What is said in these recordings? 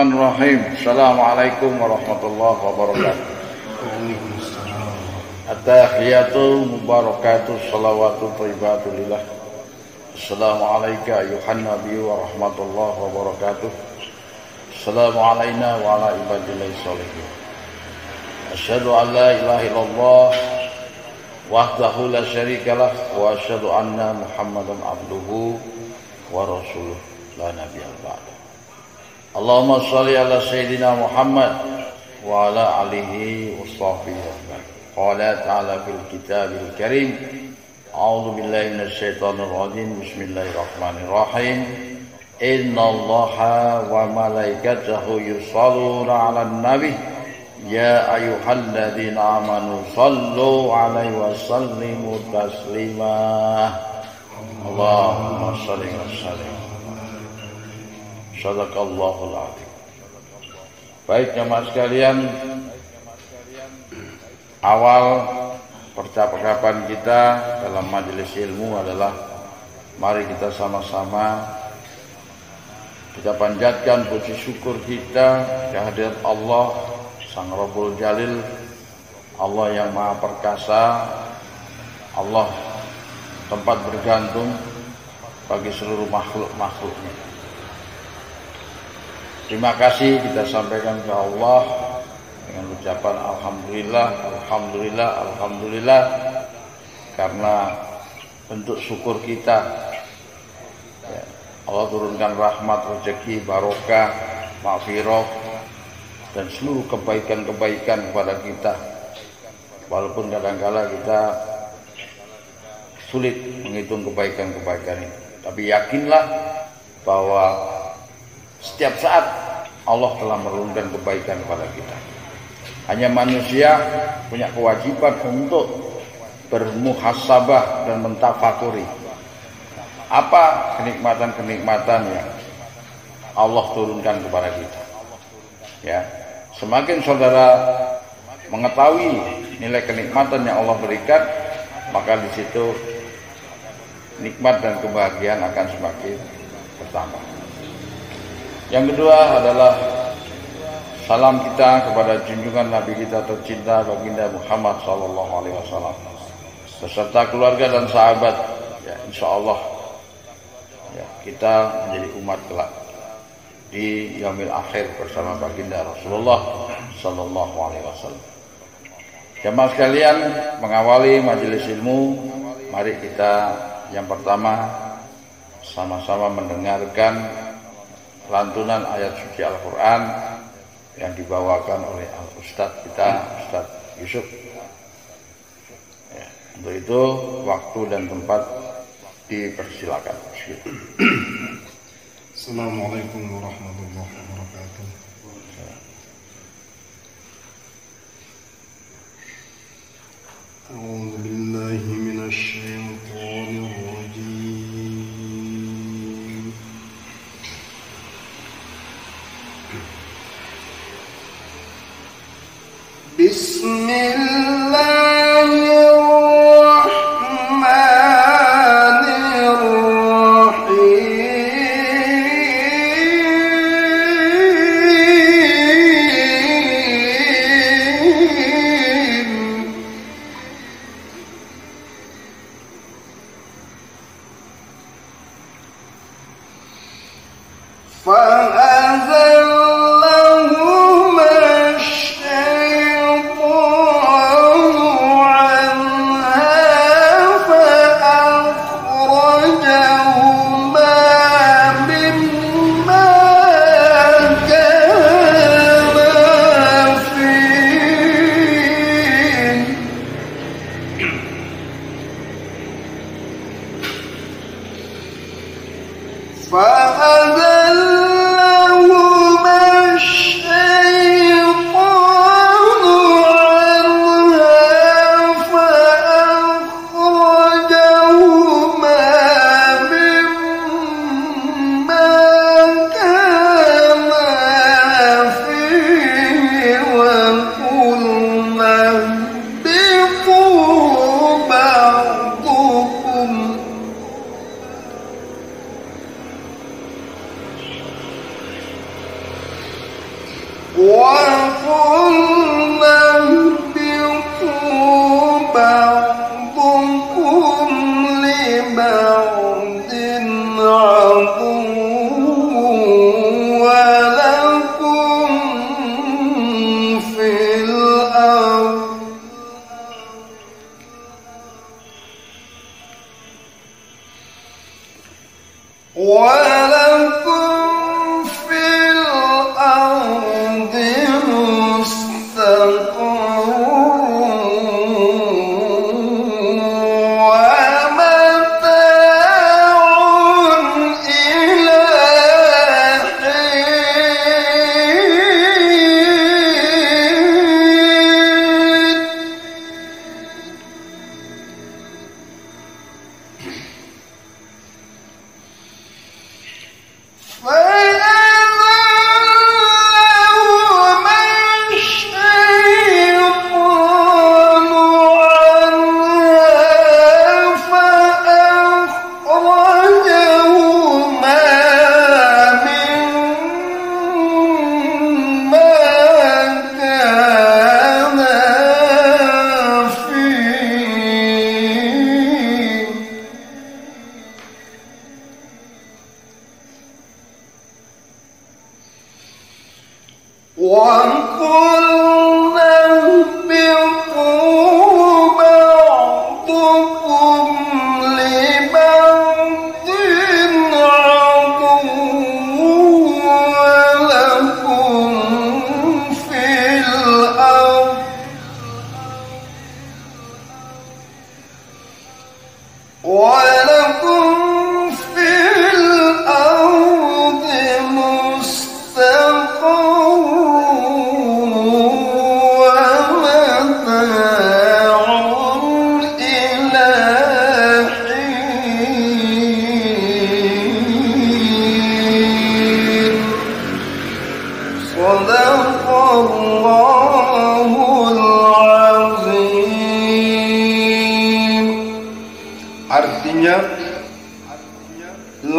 Bismillahirrahmanirrahim. Assalamualaikum warahmatullahi wabarakatuh. At-tahiyatu mubarakatuh salawatu thayyibatu lillah. Assalamualaikum ayuhan nabiyyu wa rahmatullahi wabarakatuh. Assalamu alayna wa ala ibadillahi sholihin. Asyhadu an la ilaha illallah wahdahu la syarikalah wa asyhadu anna Muhammadan abduhu wa rasuluh la nabiyya ba'da. Allahumma sholli ala sayyidina Muhammad wa ala alihi wa sahbihi ajma'in. Qala ta'ala fil kitabil karim. A'udzu billahi minasy syaithanir rajim. Bismillahirrahmanirrahim. Innallaha wa malaikatahu yusholluna 'alan nabi. Ya ayyuhalladzina amanu shallu 'alaihi wa sallimu taslima. Allahumma sholli wa sallim. Sadaqallahul adzim. Baik jemaah sekalian, awal percakapan kita dalam majelis ilmu adalah mari kita sama-sama kita panjatkan puji syukur kita kehadirat Allah Sang Rabbul Jalil, Allah yang Maha Perkasa, Allah tempat bergantung bagi seluruh makhluk-makhluknya. Terima kasih kita sampaikan ke Allah dengan ucapan Alhamdulillah, Alhamdulillah, Alhamdulillah, karena bentuk syukur kita ya, Allah turunkan rahmat, rezeki, barokah, maghfirah dan seluruh kebaikan-kebaikan kepada kita, walaupun kadang-kala kita sulit menghitung kebaikan-kebaikan itu, tapi yakinlah bahwa setiap saat Allah telah menurunkan kebaikan kepada kita. Hanya manusia punya kewajiban untuk bermuhasabah dan mentafakuri apa kenikmatan-kenikmatan yang Allah turunkan kepada kita. Ya, semakin saudara mengetahui nilai kenikmatan yang Allah berikan, maka di situ nikmat dan kebahagiaan akan semakin bertambah. Yang kedua adalah salam kita kepada junjungan Nabi kita tercinta baginda Muhammad SAW beserta keluarga dan sahabat. Ya, insya Allah ya, kita menjadi umat kelak di yaumil akhir bersama baginda Rasulullah SAW. Jamaah sekalian, mengawali majelis ilmu, mari kita yang pertama sama-sama mendengarkan lantunan ayat suci Al-Quran yang dibawakan oleh Al-Ustadz kita, Ustadz Yusuf. Ya, untuk itu waktu dan tempat dipersilakan. Assalamualaikum warahmatullahi wabarakatuh. A'udzu billahi minasy syaithanir rajim. فأزلهما الشيطان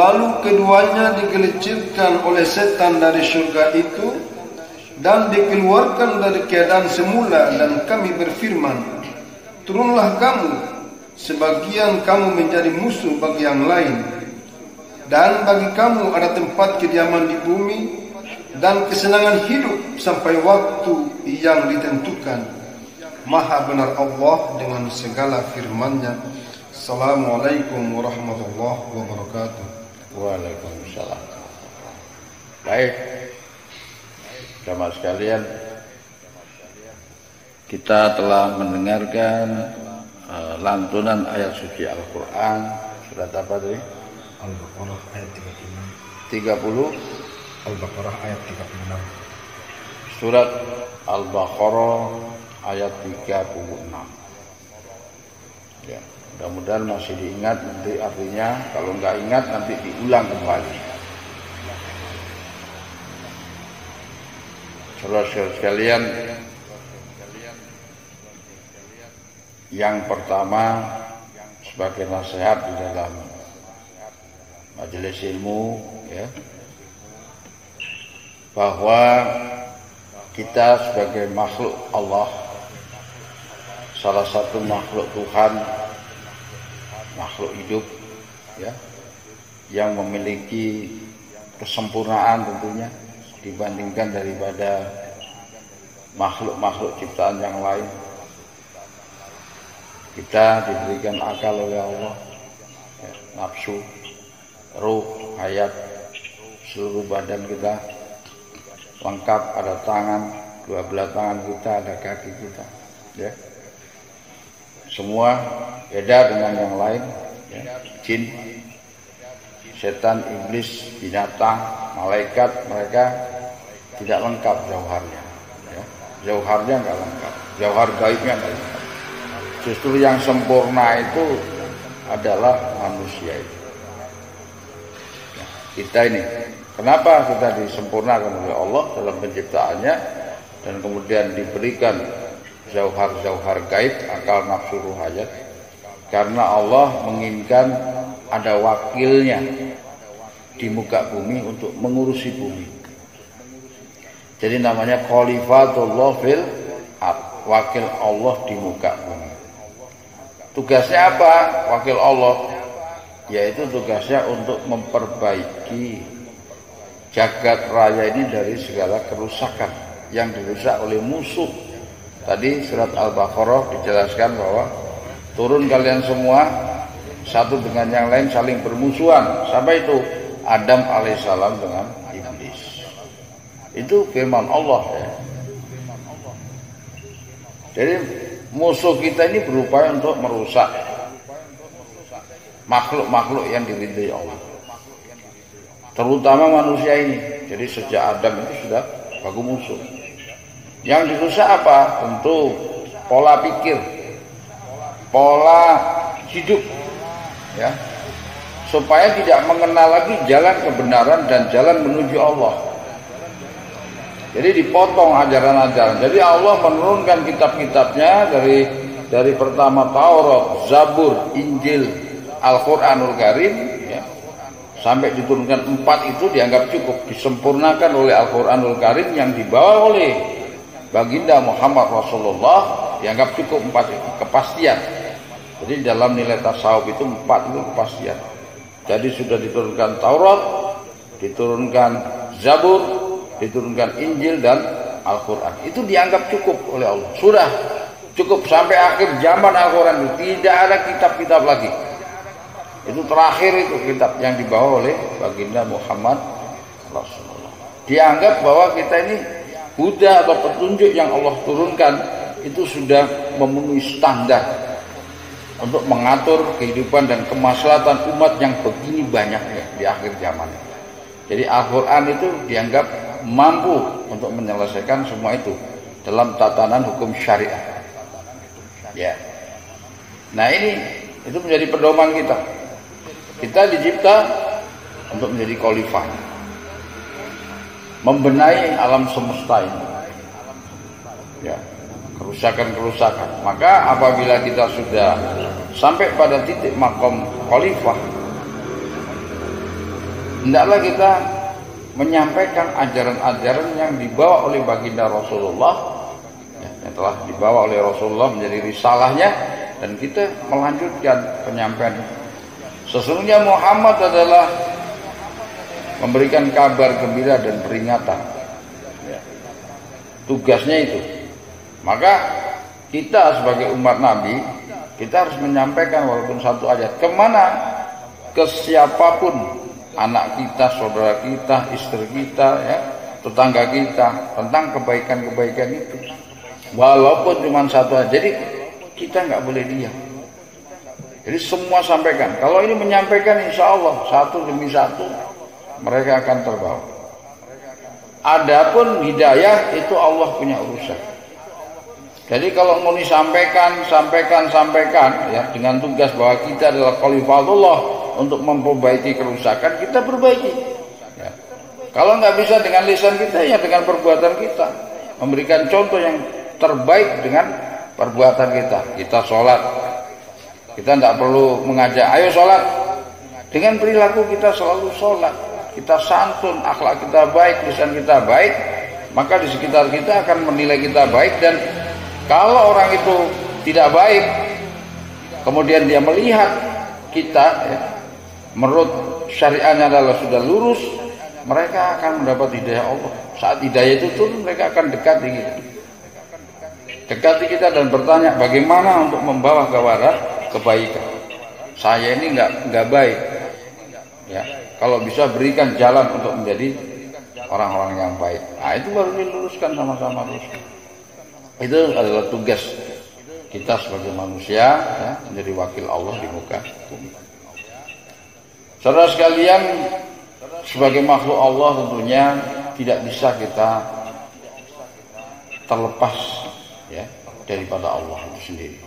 Lalu keduanya digelincirkan oleh setan dari surga itu dan dikeluarkan dari keadaan semula, dan kami berfirman, turunlah kamu, sebagian kamu menjadi musuh bagi yang lain, dan bagi kamu ada tempat kediaman di bumi dan kesenangan hidup sampai waktu yang ditentukan. Maha benar Allah dengan segala firman-Nya. Assalamualaikum warahmatullahi wabarakatuh. Waalaikumsalam. Baik, jamaah sekalian, kita telah mendengarkan lantunan ayat suci Al-Quran. Surat apa tadi? Al-Baqarah ayat 30. Al-Baqarah ayat 36. Surat Al-Baqarah ayat 36. Ya, mudah-mudahan masih diingat, nanti artinya kalau nggak ingat nanti diulang kembali. Saudara sekalian, yang pertama sebagai nasihat di dalam majelis ilmu, ya, bahwa kita sebagai makhluk Allah, salah satu makhluk Tuhan, makhluk hidup, ya, yang memiliki kesempurnaan tentunya dibandingkan daripada makhluk-makhluk ciptaan yang lain. Kita diberikan akal oleh Allah, ya, nafsu, ruh, hayat, seluruh badan kita lengkap, ada tangan, dua belah tangan kita, ada kaki kita, ya. Semua beda dengan yang lain, ya. Jin, setan, iblis, binatang, malaikat, mereka tidak lengkap jauharnya, ya. Jauharnya nggak lengkap, jauhar gaibnya nggak lengkap. Justru yang sempurna itu adalah manusia itu. Ya, kita ini, kenapa kita disempurnakan oleh Allah dalam penciptaannya dan kemudian diberikan jauhar-jauhar gaib, akal, nafsu, ruh, hayat? Karena Allah menginginkan ada wakilnya di muka bumi untuk mengurusi bumi. Jadi namanya khalifatullah fil ard, wakil Allah di muka bumi. Tugasnya apa wakil Allah? Yaitu tugasnya untuk memperbaiki jagat raya ini dari segala kerusakan yang dirusak oleh musuh. Tadi surat Al-Baqarah dijelaskan bahwa turun kalian semua satu dengan yang lain saling bermusuhan. Sampai itu Adam alaihissalam dengan iblis. Itu firman Allah ya. Jadi musuh kita ini berupaya untuk merusak makhluk-makhluk yang diridhai Allah, terutama manusia ini. Jadi sejak Adam itu sudah baku musuh. Yang dirusak apa? Tentu pola pikir, pola hidup, ya, supaya tidak mengenal lagi jalan kebenaran dan jalan menuju Allah. Jadi dipotong ajaran-ajaran. Jadi Allah menurunkan kitab-kitabnya dari pertama Taurat, Zabur, Injil, Al-Quranul Karim, ya, sampai diturunkan 4 itu dianggap cukup, disempurnakan oleh Al-Quranul Karim yang dibawa oleh baginda Muhammad Rasulullah, dianggap cukup 4 itu kepastian. Jadi dalam nilai tasawuf itu 4 itu kepastian. Jadi sudah diturunkan Taurat, diturunkan Zabur, diturunkan Injil dan Al-Quran. Itu dianggap cukup oleh Allah. Sudah cukup sampai akhir zaman Al-Quran itu tidak ada kitab-kitab lagi. Itu terakhir itu kitab yang dibawa oleh baginda Muhammad Rasulullah. Dianggap bahwa kita ini huda atau petunjuk yang Allah turunkan itu sudah memenuhi standar untuk mengatur kehidupan dan kemaslahatan umat yang begini banyaknya di akhir zaman. Jadi Al-Quran itu dianggap mampu untuk menyelesaikan semua itu dalam tatanan hukum syariah. Ya. Nah ini itu menjadi pedoman kita. Kita dicipta untuk menjadi khalifah, membenahi alam semesta ini. Ya, kerusakan-kerusakan. Maka apabila kita sudah sampai pada titik makom khalifah, hendaklah kita menyampaikan ajaran-ajaran yang dibawa oleh baginda Rasulullah, ya, yang telah dibawa oleh Rasulullah menjadi risalahnya, dan kita melanjutkan penyampaian. Sesungguhnya Muhammad adalah memberikan kabar gembira dan peringatan, ya, tugasnya itu. Maka kita sebagai umat Nabi, kita harus menyampaikan walaupun satu ayat kemana, ke siapapun, anak kita, saudara kita, istri kita, ya, tetangga kita, tentang kebaikan-kebaikan itu, walaupun cuma satu aja. Jadi kita nggak boleh diam. Jadi semua sampaikan. Kalau ini menyampaikan, insya Allah satu demi satu mereka akan terbawa. Adapun hidayah itu Allah punya urusan. Jadi kalau mau disampaikan, sampaikan, ya, dengan tugas bahwa kita adalah khalifatullah untuk memperbaiki kerusakan, kita perbaiki. Ya. Kalau nggak bisa dengan lisan kita, ya dengan perbuatan kita, memberikan contoh yang terbaik dengan perbuatan kita. Kita sholat, kita tidak perlu mengajak, ayo sholat. Dengan perilaku kita selalu sholat, kita santun, akhlak kita baik, lisan kita baik, maka di sekitar kita akan menilai kita baik. Dan kalau orang itu tidak baik, kemudian dia melihat kita, ya, menurut syariatnya adalah sudah lurus, mereka akan mendapat hidayah Allah. Saat hidayah itu turun, mereka akan dekati kita, dekati kita dan bertanya bagaimana untuk membawa kepada kebaikan. Saya ini nggak baik, ya, kalau bisa berikan jalan untuk menjadi orang-orang yang baik. Nah, itu baru diluruskan sama-sama terus. Itu adalah tugas kita sebagai manusia, ya, menjadi wakil Allah di muka bumi. Saudara sekalian, sebagai makhluk Allah tentunya tidak bisa kita terlepas, ya, daripada Allah itu sendiri.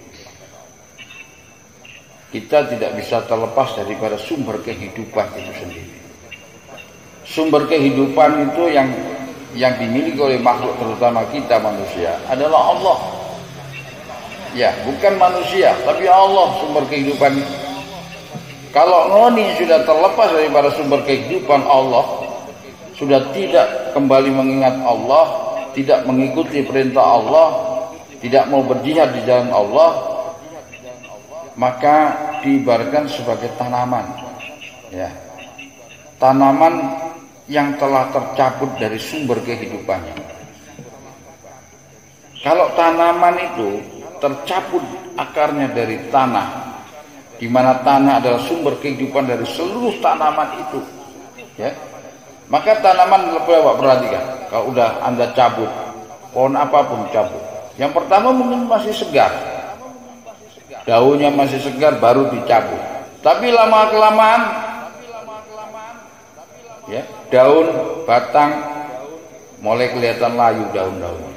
Kita tidak bisa terlepas daripada sumber kehidupan itu sendiri. Sumber kehidupan itu yang dimiliki oleh makhluk, terutama kita manusia, adalah Allah. Ya, bukan manusia, tapi Allah sumber kehidupan. Kalau noni sudah terlepas daripada sumber kehidupan Allah, sudah tidak kembali mengingat Allah, tidak mengikuti perintah Allah, tidak mau berjihad di jalan Allah, maka diibaratkan sebagai tanaman, ya, tanaman yang telah tercabut dari sumber kehidupannya. Kalau tanaman itu tercabut akarnya dari tanah, di mana tanah adalah sumber kehidupan dari seluruh tanaman itu, ya, maka tanaman, Bapak perhatikan, kalau udah Anda cabut, pohon apapun cabut, yang pertama mungkin masih segar, daunnya masih segar, baru dicabut. Tapi lama kelamaan, ya, daun, batang mulai kelihatan layu daun-daun,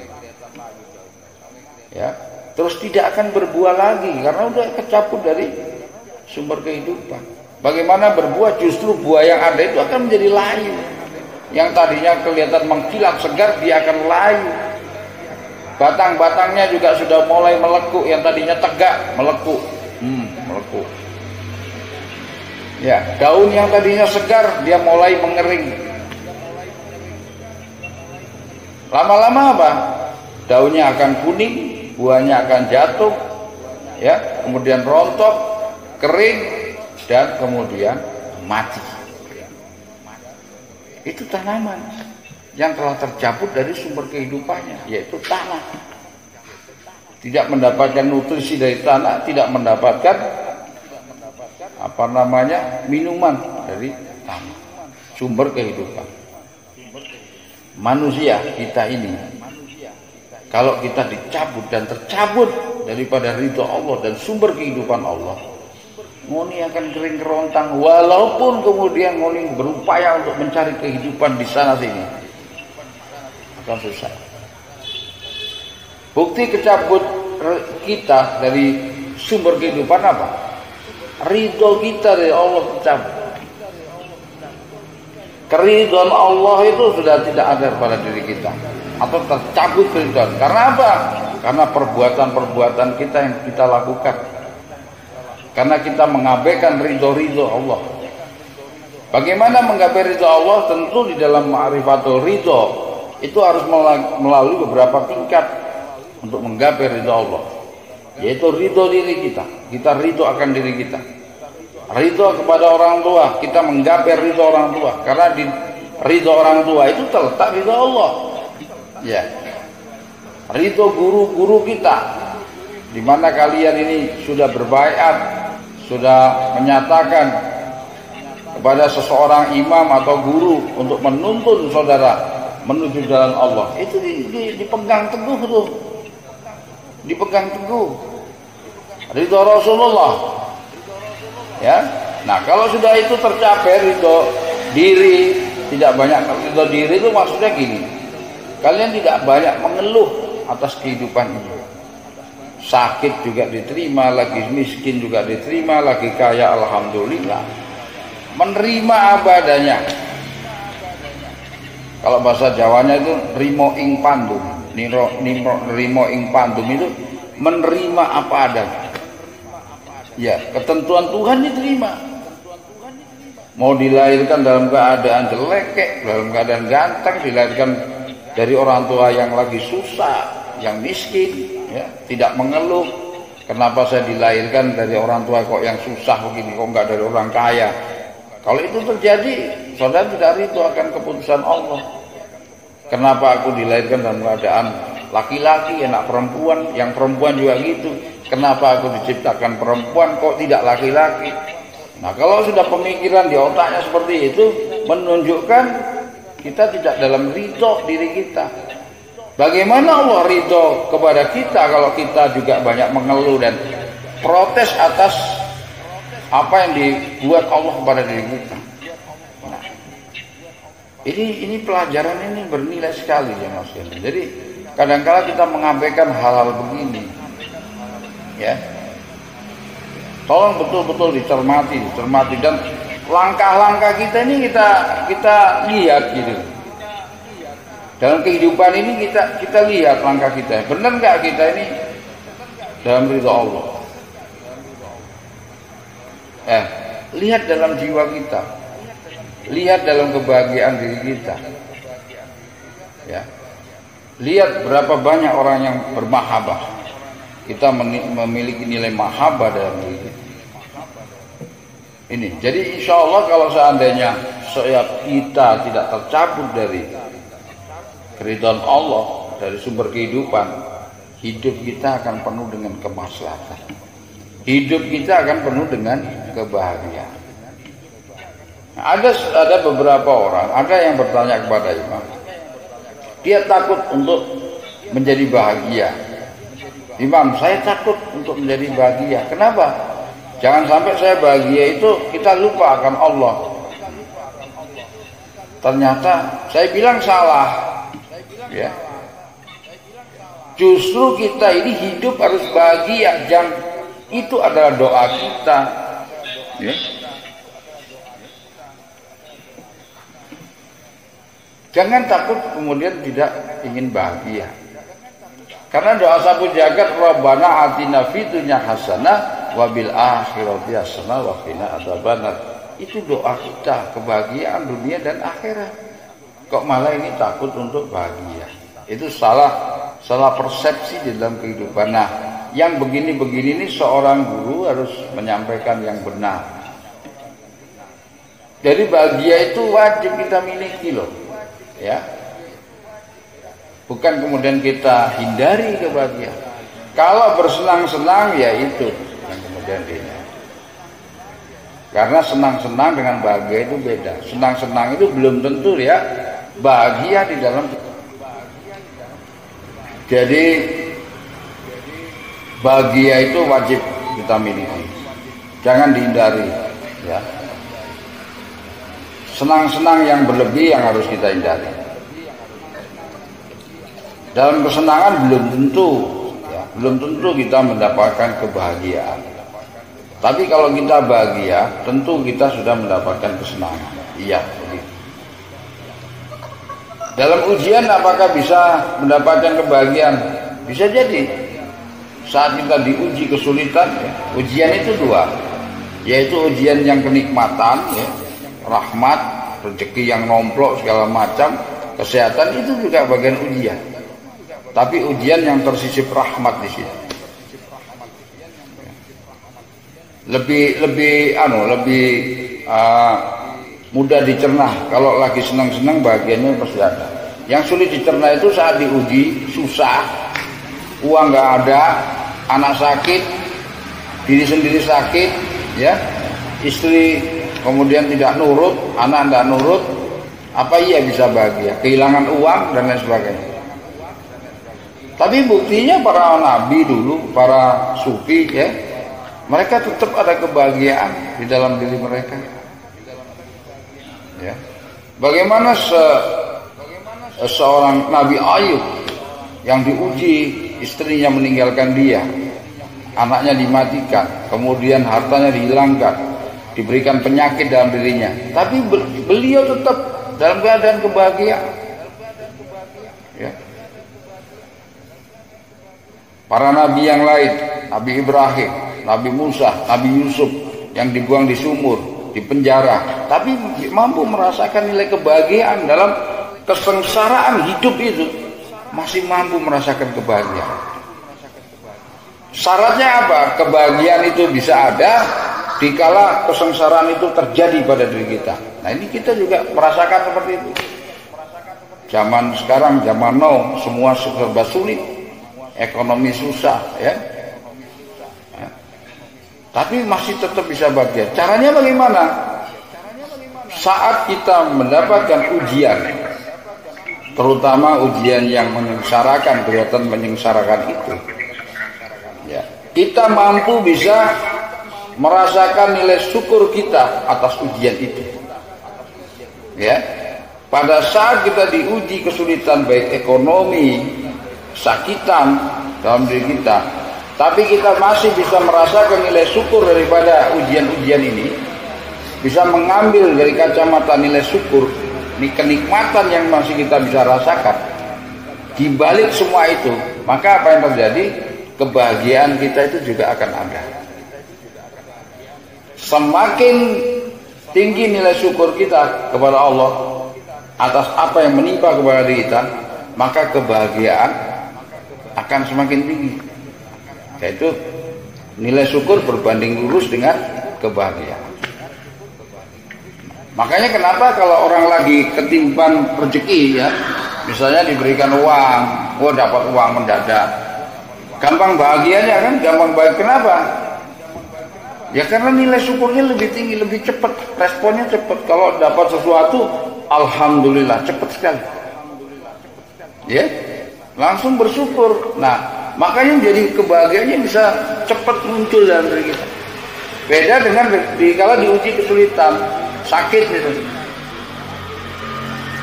ya, terus tidak akan berbuah lagi karena udah kecabut dari sumber kehidupan. Bagaimana berbuah? Justru buah yang ada itu akan menjadi layu. Yang tadinya kelihatan mengkilat segar, dia akan layu. Batang-batangnya juga sudah mulai melekuk, yang tadinya tegak melekuk, melekuk. Ya, daun yang tadinya segar, dia mulai mengering. Lama-lama apa? Daunnya akan kuning, buahnya akan jatuh, ya, kemudian rontok, kering, dan kemudian mati. Itu tanaman yang telah tercabut dari sumber kehidupannya, yaitu tanah. Tidak mendapatkan nutrisi dari tanah, tidak mendapatkan minuman dari tanah, sumber kehidupan. Manusia kita ini, kalau kita dicabut dan tercabut daripada ridho Allah dan sumber kehidupan Allah, ngoni akan kering kerontang, walaupun kemudian ngoni berupaya untuk mencari kehidupan di sana sini, akan susah. Bukti kecabut kita dari sumber kehidupan apa? Ridho kita dari Allah tercabut. Keridhaan Allah itu sudah tidak ada pada diri kita, atau tercabut keridhaan. Karena apa? Karena perbuatan-perbuatan kita yang kita lakukan. Karena kita mengabaikan ridho Allah. Bagaimana mengabaikan ridho Allah? Tentu di dalam ma'rifatul ridho itu harus melalui beberapa tingkat untuk menggapai ridho Allah, yaitu ridho diri kita. Kita ridho akan diri kita, ridho kepada orang tua, kita menggapai ridho orang tua. Karena di ridho orang tua itu terletak ridho Allah, ya. Ridho guru-guru kita, di mana kalian ini sudah berbaiat, sudah menyatakan kepada seseorang imam atau guru untuk menuntun saudara menuju jalan Allah, itu dipegang teguh tuh, dipegang teguh ridho Rasulullah, ya. Nah, kalau sudah itu tercapai ridho diri, tidak banyak ridho diri itu maksudnya gini, kalian tidak banyak mengeluh atas kehidupan ini. Sakit juga diterima, lagi miskin juga diterima, lagi kaya alhamdulillah. Menerima apa adanya. Kalau bahasa Jawanya itu rimo ing pandum. Rimo ing pandum itu menerima apa adanya. Ya, ketentuan Tuhan diterima. Mau dilahirkan dalam keadaan jelek, dalam keadaan ganteng, dilahirkan dari orang tua yang lagi susah, yang miskin, ya, tidak mengeluh, kenapa saya dilahirkan dari orang tua kok yang susah begini, kok enggak dari orang kaya. Kalau itu terjadi, saudara tidak ridho akan keputusan Allah. Kenapa aku dilahirkan dalam keadaan laki-laki, anak perempuan, yang perempuan juga gitu. Kenapa aku diciptakan perempuan kok tidak laki-laki? Nah, kalau sudah pemikiran di otaknya seperti itu, menunjukkan kita tidak dalam ridho diri kita. Bagaimana Allah ridho kepada kita kalau kita juga banyak mengeluh dan protes atas apa yang dibuat Allah kepada diri kita? Nah, ini pelajaran ini bernilai sekali ya Mas. Jadi kadang-kala kita mengabaikan hal-hal begini, ya. Tolong betul-betul dicermati dan langkah-langkah kita ini kita lihat gitu. Dalam kehidupan ini kita lihat langkah kita, benar nggak kita ini dalam ridho Allah? Lihat dalam jiwa kita, lihat dalam kebahagiaan diri kita, ya. Lihat berapa banyak orang yang bermahabbah. Kita memiliki nilai mahabbah dalam diri kita. Ini, jadi insya Allah kalau seandainya kita tidak tercabut dari keridhaan Allah, dari sumber kehidupan, hidup kita akan penuh dengan kemaslahatan. Hidup kita akan penuh dengan kebahagiaan. Ada beberapa orang, ada yang bertanya kepada Imam, dia takut untuk menjadi bahagia. Imam, saya takut untuk menjadi bahagia. Kenapa? Jangan sampai saya bahagia itu kita lupa akan Allah. Ternyata saya bilang salah, ya. Justru kita ini hidup harus bahagia. Itu adalah doa kita, ya. Jangan takut kemudian tidak ingin bahagia. Karena doa sapu jagat, Rabbana atina fid dunya hasanah wa bil akhirati hasanah wa qina adzabannar. Itu doa kita, kebahagiaan dunia dan akhirat. Kok malah ini takut untuk bahagia? Itu salah persepsi di dalam kehidupan. Nah, yang begini-begini ini seorang guru harus menyampaikan yang benar. Jadi bahagia itu wajib kita miliki loh, ya. Bukan kemudian kita hindari kebahagiaan. Kalau bersenang-senang ya itu yang kemudian ini. Karena senang-senang dengan bahagia itu beda. Senang-senang itu belum tentu ya bahagia di dalam. Jadi bahagia itu wajib kita miliki, jangan dihindari, ya. Senang-senang yang berlebih yang harus kita hindari. Dalam kesenangan belum tentu kita mendapatkan kebahagiaan. Tapi kalau kita bahagia, tentu kita sudah mendapatkan kesenangan. Iya, begitu. Dalam ujian apakah bisa mendapatkan kebahagiaan? Bisa jadi. Saat kita diuji kesulitan, ya, ujian itu dua, yaitu ujian yang kenikmatan, ya, rahmat, rezeki yang nomplok segala macam, kesehatan itu juga bagian ujian. Tapi ujian yang tersisip rahmat di situ. Lebih mudah dicerna. Kalau lagi senang-senang bahagianya pasti ada. Yang sulit dicerna itu saat diuji, susah, uang nggak ada, anak sakit, diri sendiri sakit, ya, istri kemudian tidak nurut, anak tidak nurut, apa iya bisa bahagia? Kehilangan uang dan lain sebagainya. Tapi buktinya para nabi dulu, para sufi, ya, mereka tetap ada kebahagiaan di dalam diri mereka. Ya. Bagaimana seorang Nabi Ayub yang diuji, istrinya meninggalkan dia, anaknya dimatikan, kemudian hartanya dihilangkan, diberikan penyakit dalam dirinya, tapi beliau tetap dalam keadaan kebahagiaan. Ya. Para nabi yang lain, Nabi Ibrahim, Nabi Musa, Nabi Yusuf yang dibuang di sumur, di penjara, tapi mampu merasakan nilai kebahagiaan dalam kesengsaraan hidup itu, masih mampu merasakan kebahagiaan. Syaratnya apa? Kebahagiaan itu bisa ada dikala kesengsaraan itu terjadi pada diri kita. Nah, ini kita juga merasakan seperti itu. Zaman sekarang, zaman now, semua serba sulit, ekonomi susah, ya. Tapi masih tetap bisa bahagia. Caranya bagaimana? Saat kita mendapatkan ujian, terutama ujian yang menyengsarakan, kelihatan menyengsarakan itu, ya, kita mampu bisa merasakan nilai syukur kita atas ujian itu. Ya, pada saat kita diuji kesulitan baik ekonomi, sakitan dalam diri kita, tapi kita masih bisa merasakan nilai syukur daripada ujian-ujian ini, bisa mengambil dari kacamata nilai syukur, ini kenikmatan yang masih kita bisa rasakan. Di balik semua itu, maka apa yang terjadi? Kebahagiaan kita itu juga akan ada. Semakin tinggi nilai syukur kita kepada Allah atas apa yang menimpa kepada diri kita, maka kebahagiaan akan semakin tinggi. Yaitu nilai syukur berbanding lurus dengan kebahagiaan. Makanya kenapa kalau orang lagi ketimpan rezeki ya, misalnya diberikan uang, dapat uang mendadak, gampang bahagianya kan, gampang bahagia. Kenapa? Ya karena nilai syukurnya lebih tinggi, lebih cepat, responnya cepat. Kalau dapat sesuatu, alhamdulillah, cepat sekali. Ya, langsung bersyukur. Nah, makanya jadi kebahagiaannya bisa cepat muncul dalam diri kita. Beda dengan kalau diuji kesulitan, sakit gitu.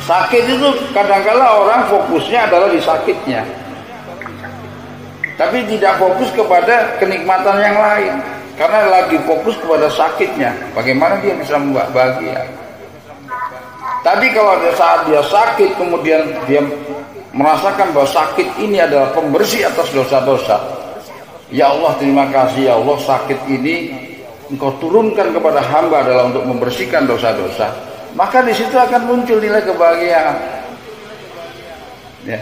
Sakit itu kadang-kala orang fokusnya adalah di sakitnya, tapi tidak fokus kepada kenikmatan yang lain. Karena lagi fokus kepada sakitnya, bagaimana dia bisa membuat bahagia. Tapi kalau saat dia sakit, kemudian dia merasakan bahwa sakit ini adalah pembersih atas dosa-dosa. Ya Allah, terima kasih ya Allah, sakit ini Engkau turunkan kepada hamba adalah untuk membersihkan dosa-dosa. Maka di situ akan muncul nilai kebahagiaan. Ya.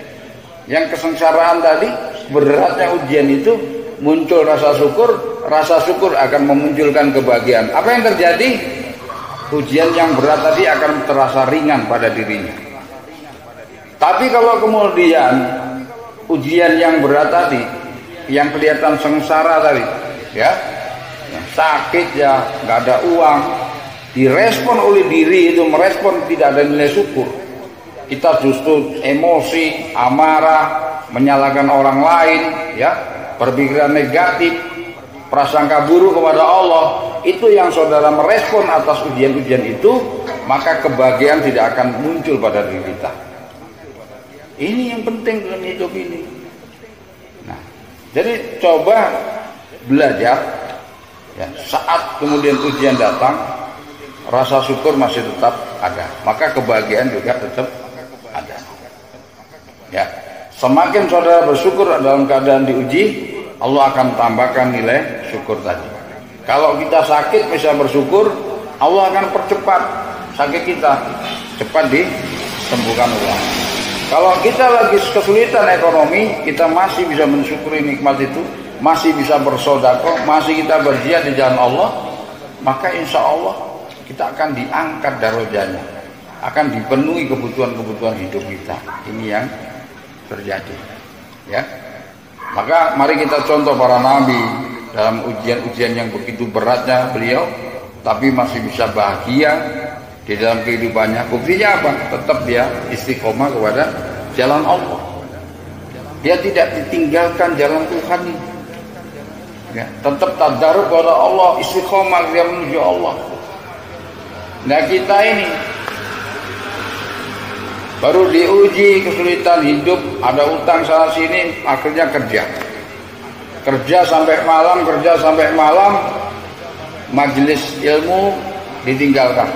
Yang kesengsaraan tadi, beratnya ujian itu, muncul rasa syukur akan memunculkan kebahagiaan. Apa yang terjadi? Ujian yang berat tadi akan terasa ringan pada dirinya. Tapi kalau kemudian ujian yang berat tadi, yang kelihatan sengsara tadi, ya, yang sakit ya, nggak ada uang, direspon oleh diri itu, merespon tidak ada nilai syukur. Kita justru emosi, amarah, menyalahkan orang lain, ya, berpikiran negatif, prasangka buruk kepada Allah. Itu yang saudara merespon atas ujian-ujian itu, maka kebahagiaan tidak akan muncul pada diri kita. Ini yang penting dalam hidup ini. Nah, jadi coba belajar ya, saat kemudian ujian datang, rasa syukur masih tetap ada, maka kebahagiaan juga tetap ada. Ya, semakin saudara bersyukur dalam keadaan diuji, Allah akan tambahkan nilai syukur tadi. Kalau kita sakit bisa bersyukur, Allah akan percepat sakit kita, cepat disembuhkan Allah. Kalau kita lagi kesulitan ekonomi, kita masih bisa mensyukuri nikmat itu, masih bisa bersedekah, masih kita berjihad di jalan Allah, maka insya Allah kita akan diangkat darajatnya, akan dipenuhi kebutuhan-kebutuhan hidup kita. Ini yang terjadi, ya. Maka mari kita contoh para nabi dalam ujian-ujian yang begitu beratnya beliau, tapi masih bisa bahagia di dalam kehidupannya. Buktinya apa? Tetap dia istiqomah kepada jalan Allah. Dia tidak ditinggalkan jalan Tuhan ini. Ya, tetap tadarruk kepada Allah, istiqomah dia menuju Allah. Nah kita ini baru diuji kesulitan hidup, ada utang sana sini, akhirnya kerja sampai malam, majelis ilmu ditinggalkan.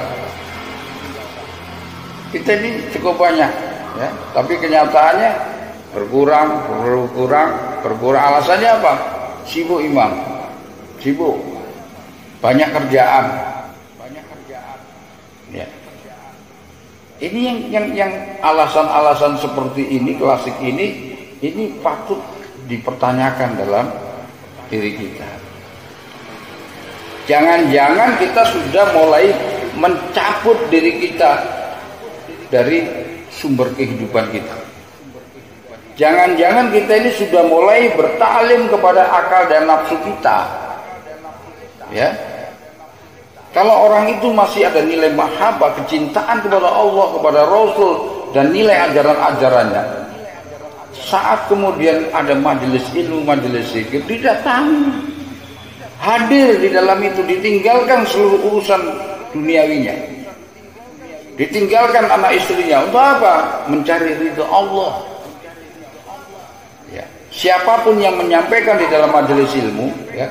Kita ini cukup banyak, ya, tapi kenyataannya berkurang. Alasannya apa? Sibuk imam, sibuk, banyak kerjaan. Ya. Ini yang alasan-alasan seperti ini, klasik ini patut dipertanyakan dalam diri kita. Jangan-jangan kita sudah mulai mencabut diri kita dari sumber kehidupan kita. Jangan-jangan kita ini sudah mulai bertalim kepada akal dan nafsu kita. Ya. Kalau orang itu masih ada nilai mahabbah, kecintaan kepada Allah, kepada Rasul, dan nilai ajaran-ajarannya, saat kemudian ada majelis ilmu, majelis zikir, didatangi, hadir di dalam itu, ditinggalkan seluruh urusan duniawinya, ditinggalkan anak istrinya. Untuk apa? Mencari ridha Allah. Ya. Siapapun yang menyampaikan di dalam majelis ilmu, ya,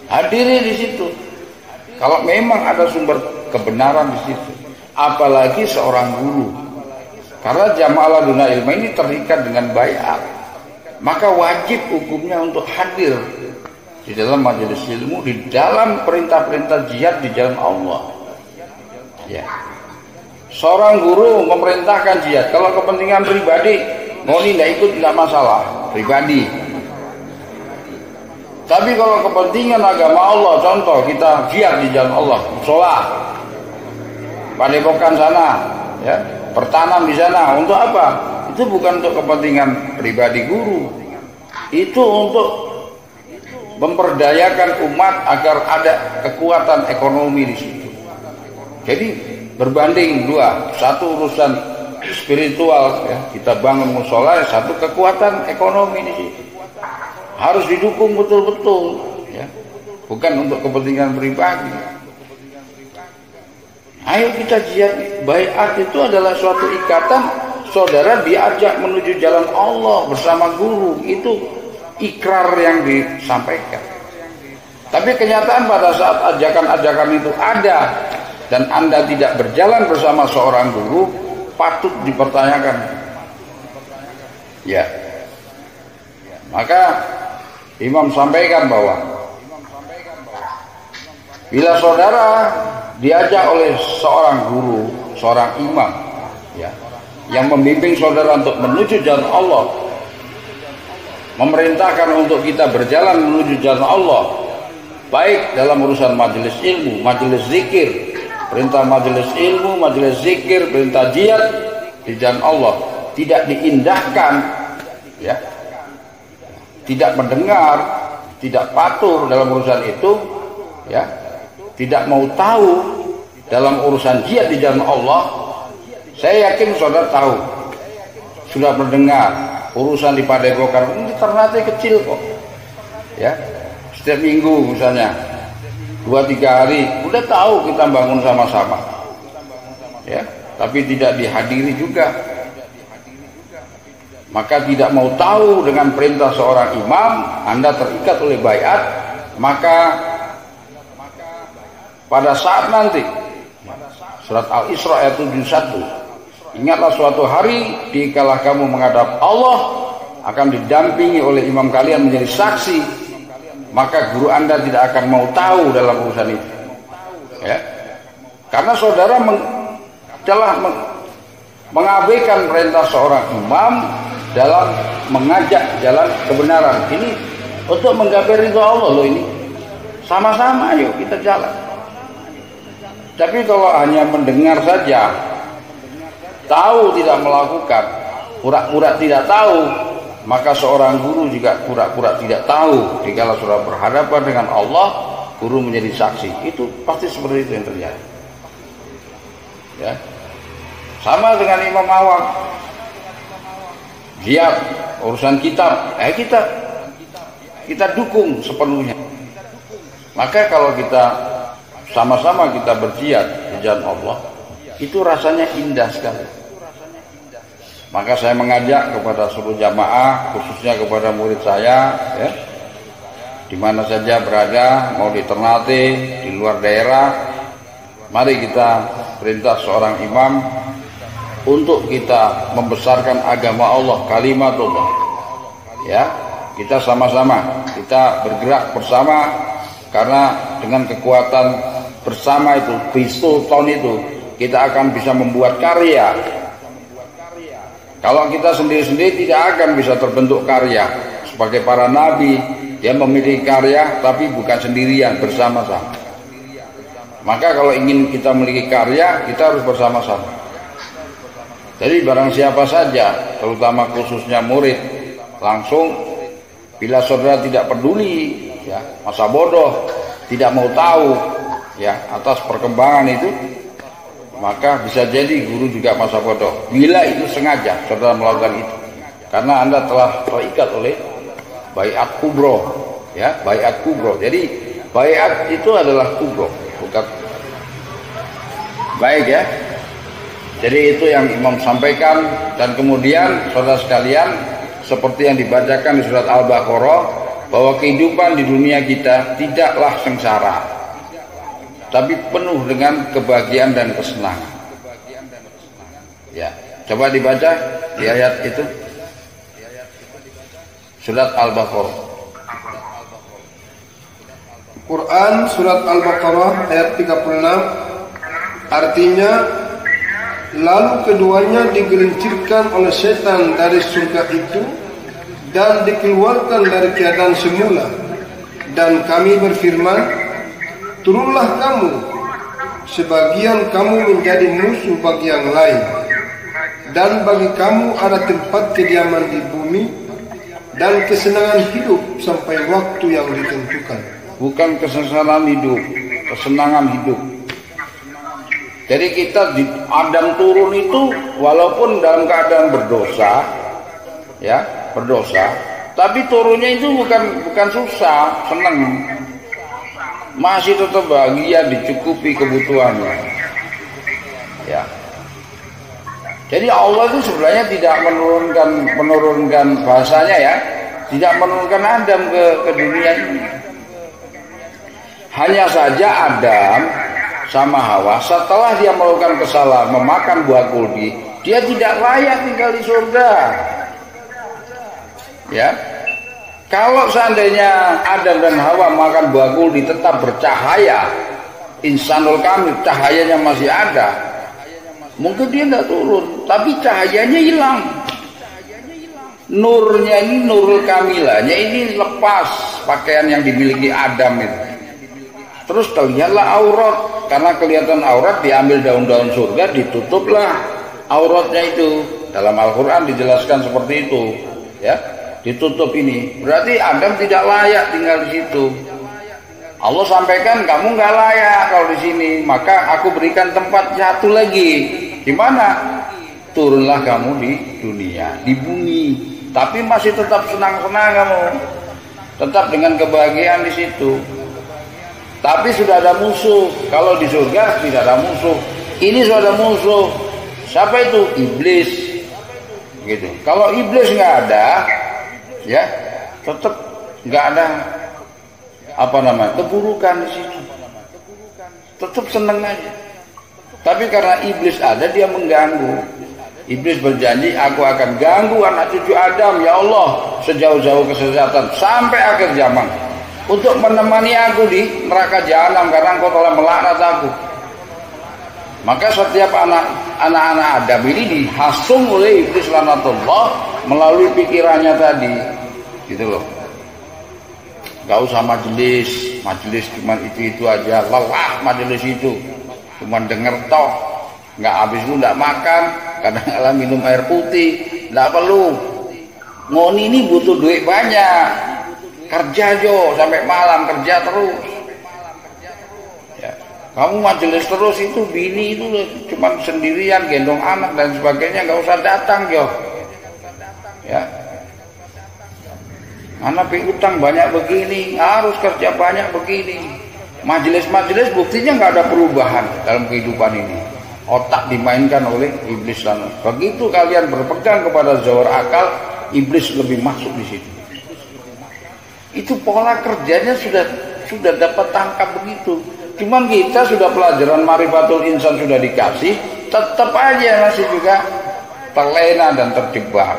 hadiri di situ. Kalau memang ada sumber kebenaran di situ, apalagi seorang guru. Karena jamaah laduna ilmu ini terikat dengan baiat, maka wajib hukumnya untuk hadir di dalam majelis ilmu, di dalam perintah-perintah jihad di jalan Allah. Ya. Seorang guru memerintahkan jihad, kalau kepentingan pribadi Ngoni tidak ikut tidak masalah, pribadi. Tapi kalau kepentingan agama Allah, contoh kita jihad di jalan Allah, sholat, padepokan sana, ya, bertanam di sana, untuk apa? Itu bukan untuk kepentingan pribadi guru, itu untuk memperdayakan umat agar ada kekuatan ekonomi di situ. Jadi berbanding dua, satu urusan spiritual, ya, kita bangun musola, satu kekuatan ekonomi di situ. Harus didukung betul-betul, ya, bukan untuk kepentingan pribadi. Ayo kita jihad. Baiat itu adalah suatu ikatan, saudara diajak menuju jalan Allah bersama guru, itu ikrar yang disampaikan. Tapi kenyataan pada saat ajakan-ajakan itu ada dan Anda tidak berjalan bersama seorang guru, patut dipertanyakan. Ya. Maka Imam sampaikan bahwa bila saudara diajak oleh seorang guru, seorang imam, ya, yang membimbing saudara untuk menuju jalan Allah, memerintahkan untuk kita berjalan menuju jalan Allah, baik dalam urusan majelis ilmu, majelis zikir, perintah majelis ilmu, majelis zikir, perintah jihad di jalan Allah, tidak diindahkan, ya, tidak mendengar, tidak patuh dalam urusan itu, ya, tidak mau tahu dalam urusan jihad di jalan Allah. Saya yakin saudara tahu, sudah mendengar urusan di padepokan ini ternate kecil kok, ya, setiap minggu misalnya 2-3 hari udah tahu kita bangun sama-sama, ya, tapi tidak dihadiri juga. Maka tidak mau tahu dengan perintah seorang imam, Anda terikat oleh baiat, maka pada saat nanti surat Al-Isra ayat 71, ingatlah suatu hari dikala kamu menghadap Allah, akan didampingi oleh imam kalian menjadi saksi, maka guru Anda tidak akan mau tahu dalam urusan itu, ya, karena saudara telah mengabaikan perintah seorang imam dalam mengajak jalan kebenaran. Ini untuk menggapai ridha Allah loh, ini sama-sama ayo kita jalan. Tapi kalau hanya mendengar saja, tahu tidak melakukan, pura-pura tidak tahu, maka seorang guru juga pura-pura tidak tahu. Jika sudah berhadapan dengan Allah, guru menjadi saksi, itu pasti seperti itu yang terjadi, ya. Sama dengan imam awam, jihad, urusan kitab, kita dukung sepenuhnya. Maka kalau kita sama-sama kita berjihad di jalan Allah, itu rasanya indah sekali. Maka saya mengajak kepada seluruh jamaah, khususnya kepada murid saya, ya, di mana saja berada, mau di Ternate, di luar daerah, mari kita perintah seorang imam untuk kita membesarkan agama Allah, kalimatullah, ya, kita sama-sama, kita bergerak bersama, karena dengan kekuatan bersama itu, bisultan itu, kita akan bisa membuat karya. Kalau kita sendiri-sendiri tidak akan bisa terbentuk karya. Sebagai para nabi, dia memiliki karya tapi bukan sendirian, bersama-sama. Maka kalau ingin kita memiliki karya, kita harus bersama-sama. Jadi barang siapa saja, terutama khususnya murid, langsung bila saudara tidak peduli, ya, masa bodoh, tidak mau tahu, ya, atas perkembangan itu, maka bisa jadi guru juga masa bodoh. Bila itu sengaja saudara melakukan itu, karena Anda telah terikat oleh baiat kubro, ya, baiat kubro. Jadi baiat itu adalah kubro, bukan baik, ya. Jadi itu yang Imam sampaikan. Dan kemudian saudara sekalian, seperti yang dibacakan di surat Al-Baqarah, bahwa kehidupan di dunia kita tidaklah sengsara, tapi penuh dengan kebahagiaan dan kesenangan. Ya, coba dibaca di ayat itu, surat Al-Baqarah. Quran surat Al-Baqarah ayat 36, artinya Lalu keduanya digelincirkan oleh setan dari surga itu dan dikeluarkan dari keadaan semula. Dan kami berfirman, turunlah kamu, sebagian kamu menjadi musuh bagi yang lain, dan bagi kamu ada tempat kediaman di bumi dan kesenangan hidup sampai waktu yang ditentukan. Bukan kesenangan hidup, kesenangan hidup. Jadi kita di Adam turun itu walaupun dalam keadaan berdosa, ya berdosa, tapi turunnya itu bukan susah, senang, masih tetap bahagia, dicukupi kebutuhannya, ya. Jadi Allah itu sebenarnya tidak menurunkan bahasanya ya, tidak menurunkan Adam ke dunia ini. Hanya saja Adam sama Hawa setelah dia melakukan kesalahan memakan buah kuldi, dia tidak layak tinggal di surga. Ya, kalau seandainya Adam dan Hawa makan buah kuldi tetap bercahaya, insanul kamil, cahayanya masih ada, mungkin dia tidak turun, tapi cahayanya hilang. Nurnya ini, nurul kamilahnya ini lepas pakaian yang dimiliki Adam itu. Terus terlihatlah aurat, karena kelihatan aurat diambil daun-daun surga, ditutuplah auratnya itu. Dalam Al-Quran dijelaskan seperti itu, ya, ditutup ini. Berarti Adam tidak layak tinggal di situ. Allah sampaikan kamu nggak layak kalau di sini, maka aku berikan tempat satu lagi. Di mana? Turunlah kamu di dunia, di bumi, tapi masih tetap senang-senang kamu, tetap dengan kebahagiaan di situ. Tapi sudah ada musuh. Kalau di surga tidak ada musuh. Ini sudah ada musuh. Siapa itu? Iblis. Gitu. Kalau iblis nggak ada, ya, tetap nggak ada keburukan di situ. Tetap senang aja. Tapi karena iblis ada, dia mengganggu. Iblis berjanji, aku akan ganggu anak cucu Adam, ya Allah, sejauh-jauh kesesatan sampai akhir zaman, untuk menemani aku di neraka jahanam karena engkau telah melaknat aku. Maka setiap anak-anak Adam ini dihasung oleh iblis laknatullah melalui pikirannya tadi, gitu loh. Gak usah majelis cuma itu aja, lelah majelis itu, cuma denger toh, nggak habis itu nggak makan, kadang-kadang minum air putih, nggak perlu. Ngoni ini butuh duit banyak. Kerja jo sampai malam, kerja terus. Ya. Kamu majelis terus itu bini itu cuma sendirian gendong anak dan sebagainya, nggak usah datang jo. Ya. Anak piutang banyak begini, harus kerja banyak begini. Majelis-majelis buktinya nggak ada perubahan dalam kehidupan ini. Otak dimainkan oleh iblis sana. Begitu kalian berpegang kepada zawar akal, iblis lebih masuk di situ. Itu pola kerjanya sudah dapat tangkap begitu. Cuman kita sudah pelajaran Marifatul Insan sudah dikasih, tetap aja masih juga terlena dan terjebak.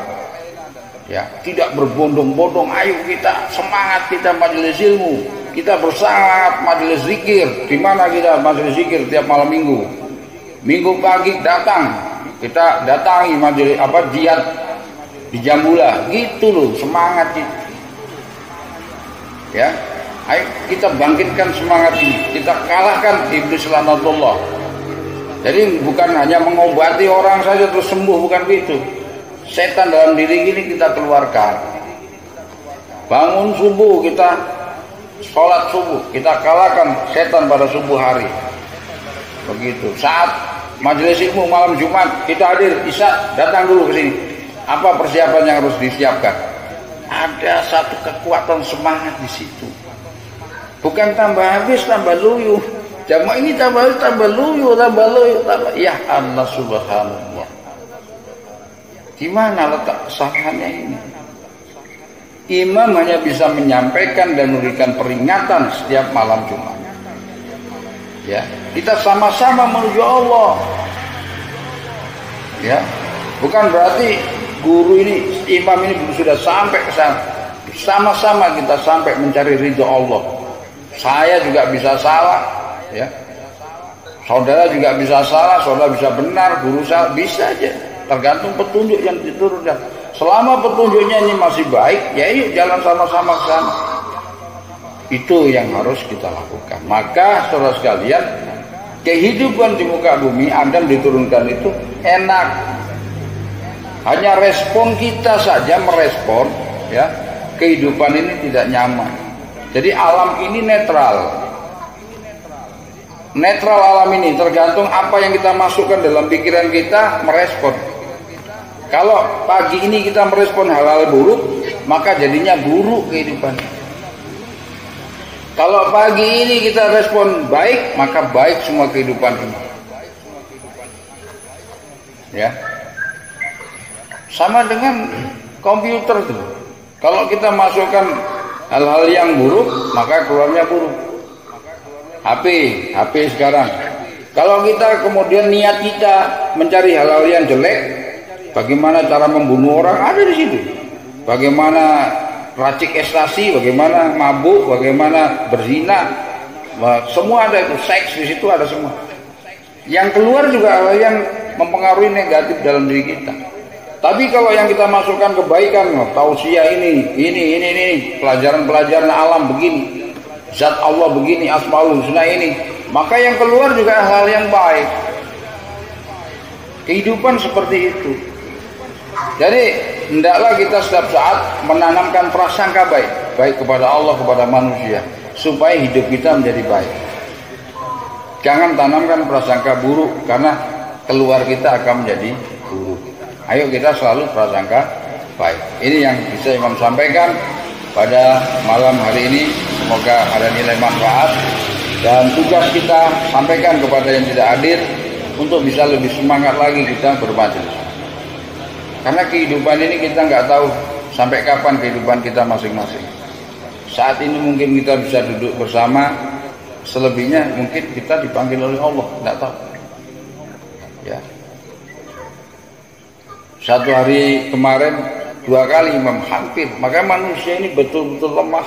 Ya, tidak berbondong-bondong. Ayo kita semangat, kita majelis ilmu, kita bersemangat majelis zikir. Di mana kita majelis zikir tiap malam minggu? Minggu pagi datang, kita datangi majelis jihad di Jambula, gitu loh, semangat itu. Ya, ayo kita bangkitkan semangat ini, kita kalahkan iblis laknatullah. Jadi bukan hanya mengobati orang saja terus sembuh, bukan begitu. Setan dalam diri ini kita keluarkan. Bangun subuh kita sholat subuh, kita kalahkan setan pada subuh hari. Begitu. Saat majelis ilmu malam Jumat kita hadir Isya, datang dulu ke sini. Apa persiapan yang harus disiapkan? Ada satu kekuatan semangat di situ. Bukan tambah habis, tambah luyu. Jamaah ini tambah habis, tambah luyu. Ya Allah subhanallah. Gimana letak kesalahannya ini? Imam hanya bisa menyampaikan dan memberikan peringatan setiap malam Jumat. Ya, kita sama-sama menuju Allah. Ya, bukan berarti guru ini, imam ini sudah sampai ke sana. Sama-sama kita sampai mencari ridho Allah. Saya juga bisa salah, ya. Saudara juga bisa salah, saudara bisa benar, guru salah, bisa aja. Tergantung petunjuk yang diturunkan. Selama petunjuknya ini masih baik, ya yuk jalan sama-sama ke sana. Itu yang harus kita lakukan. Maka saudara sekalian, kehidupan di muka bumi Adam diturunkan itu enak. Hanya respon kita saja merespon, ya, kehidupan ini tidak nyaman. Jadi alam ini netral. Netral alam ini tergantung apa yang kita masukkan dalam pikiran kita merespon. Kalau pagi ini kita merespon hal-hal buruk, maka jadinya buruk kehidupan. Kalau pagi ini kita respon baik, maka baik semua kehidupan ini. Ya. Sama dengan komputer tuh. Kalau kita masukkan hal-hal yang buruk, maka keluarnya buruk. HP sekarang. Kalau kita kemudian niat kita mencari hal-hal yang jelek, bagaimana cara membunuh orang ada di situ. Bagaimana racik ekstasi, bagaimana mabuk, bagaimana berzina, semua ada itu. Seks di situ ada semua. Yang keluar juga hal yang mempengaruhi negatif dalam diri kita. Tapi kalau yang kita masukkan kebaikan, tausiah ini, pelajaran-pelajaran alam begini, zat Allah begini, asmaul husna ini, maka yang keluar juga hal yang baik. Kehidupan seperti itu. Jadi hendaklah kita setiap saat menanamkan prasangka baik kepada Allah, kepada manusia, supaya hidup kita menjadi baik. Jangan tanamkan prasangka buruk, karena keluar kita akan menjadi buruk. Ayo kita selalu prasangka baik. Ini yang bisa Imam sampaikan pada malam hari ini. Semoga ada nilai manfaat, dan tugas kita sampaikan kepada yang tidak hadir untuk bisa lebih semangat lagi kita bermajelis. Karena kehidupan ini kita nggak tahu sampai kapan kehidupan kita masing-masing. Saat ini mungkin kita bisa duduk bersama, selebihnya mungkin kita dipanggil oleh Allah, nggak tahu. Ya. Satu hari kemarin 2 kali Imam hampir. Maka manusia ini betul-betul lemah,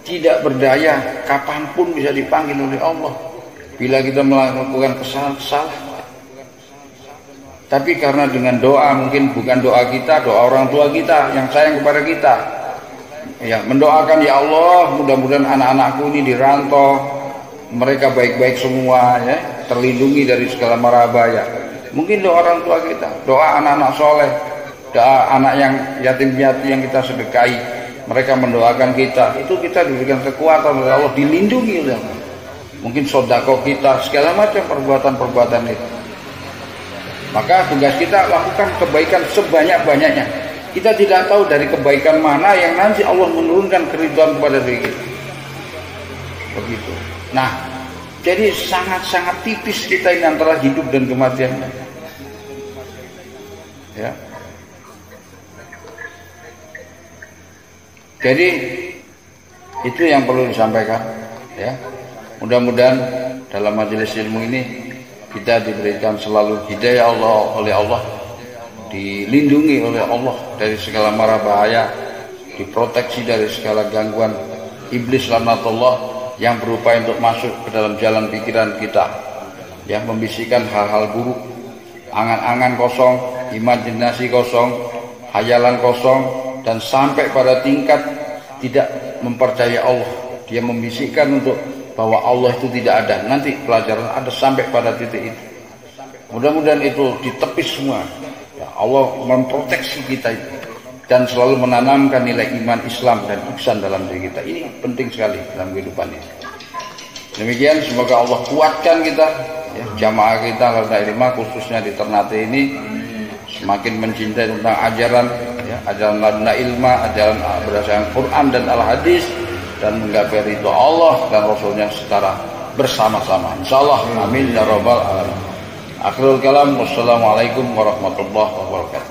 tidak berdaya, kapanpun bisa dipanggil oleh Allah bila kita melakukan kesalahan. Tapi karena dengan doa, mungkin bukan doa kita, doa orang tua kita yang sayang kepada kita, ya, mendoakan, ya Allah, mudah-mudahan anak-anakku ini dirantau, mereka baik-baik semua, ya, terlindungi dari segala mara bahaya. Mungkin doa orang tua kita, doa anak-anak soleh, doa anak yang yatim piatu yang kita sedekahi, mereka mendoakan kita, itu kita diberikan kekuatan oleh Allah, dilindungi oleh Allah. Mungkin sedekah kita, segala macam perbuatan-perbuatan itu. Maka tugas kita lakukan kebaikan sebanyak-banyaknya. Kita tidak tahu dari kebaikan mana yang nanti Allah menurunkan keridhaan kepada diri kita. Begitu. Nah, jadi sangat-sangat tipis kita ini antara hidup dan kematian. Ya. Jadi itu yang perlu disampaikan, ya. Mudah-mudahan dalam majelis ilmu ini kita diberikan selalu hidayah Allah oleh Allah, dilindungi oleh Allah dari segala mara bahaya, diproteksi dari segala gangguan iblis laknatullah yang berupaya untuk masuk ke dalam jalan pikiran kita, yang membisikkan hal-hal buruk, angan-angan kosong, imajinasi kosong, hayalan kosong, dan sampai pada tingkat tidak mempercayai Allah. Dia membisikkan untuk bahwa Allah itu tidak ada. Nanti pelajaran ada sampai pada titik itu. Mudah-mudahan itu ditepis semua. Ya, Allah memproteksi kita itu, dan selalu menanamkan nilai iman Islam dan ihsan dalam diri kita. Ini penting sekali dalam kehidupan ini. Demikian, semoga Allah kuatkan kita, ya, jamaah kita Ladna Ilma khususnya di Ternate ini semakin mencintai tentang ajaran, ya, ajaran Ladna Ilma, ajaran berdasarkan Quran dan Al-Hadis, dan menggapai ridho Allah dan Rasulnya secara bersama-sama. Insyaallah, amin ya rabbal alamin. Akhirul kalam, wassalamualaikum warahmatullahi wabarakatuh.